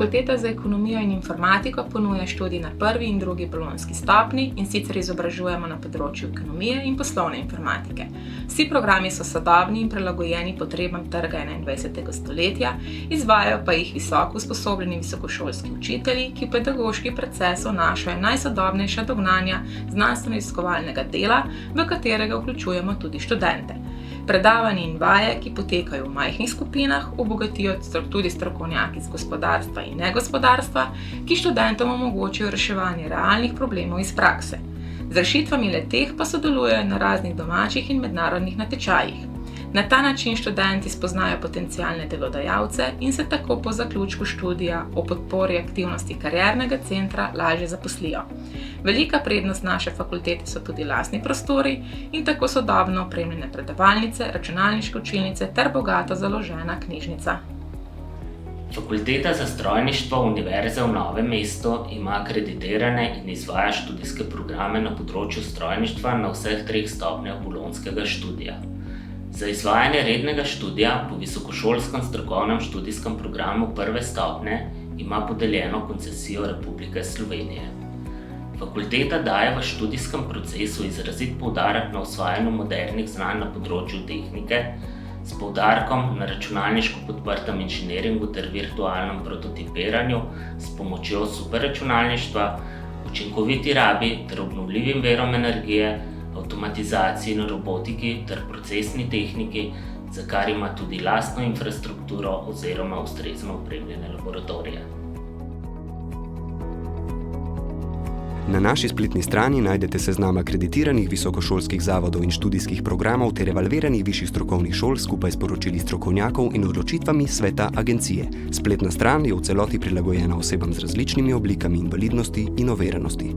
Fakulteta za ekonomijo in informatiko ponuja študij na prvi in drugi bolonjski stopnji, in sicer izobražujemo na področju ekonomije in poslovne informatike. Vsi programi so sodobni in prilagojeni potrebam trga 21. stoletja, izvajajo pa jih visoko usposobljeni visokošolski učitelji, ki v pedagoški proces vnašajo najsodobnejša dognanja znanstveno-raziskovalnega dela, v katerega vključujemo tudi študente. Predavanja in vaje, ki potekajo v majhnih skupinah, obogatijo tudi strokovnjaki iz gospodarstva in negospodarstva, ki študentom omogočijo reševanje realnih problemov iz prakse. Z rešitvami le-teh pa sodelujejo na raznih domačih in mednarodnih natečajih. Na ta način študenti spoznajo potencialne delodajalce in se tako po zaključku študija o podpori aktivnosti kariernega centra lažje zaposlijo. Velika prednost naše fakultete so tudi lastni prostori in tako sodobno opremljene predavalnice, računalniške učilnice ter bogato založena knjižnica. Fakulteta za strojništvo Univerze v Novem mestu ima akreditirane in izvaja študijske programe na področju strojništva na vseh 3 stopnjah bolonjskega študija. Za izvajanje rednega študija po visokošolskem strokovnem študijskem programu prve stopnje ima podeljeno koncesijo Republike Slovenije. Fakulteta daje v študijskem procesu izrazit poudarek na usvajanju modernih znanj na področju tehnike, s poudarkom na računalniško podprtem inženiringu ter virtualnem prototipiranju s pomočjo superračunalništva, učinkoviti rabi ter obnovljivim virom energije, avtomatizaciji in robotiki ter procesni tehniki, za kar ima tudi lastno infrastrukturo oziroma ustrezno opremljene laboratorije. Na naši spletni strani najdete seznam akreditiranih visokošolskih zavodov in študijskih programov ter evalviranih višjih strokovnih šol skupaj s poročili strokovnjakov in odločitvami sveta agencije. Spletna stran je v celoti prilagojena osebam z različnimi oblikami invalidnosti in oviranosti.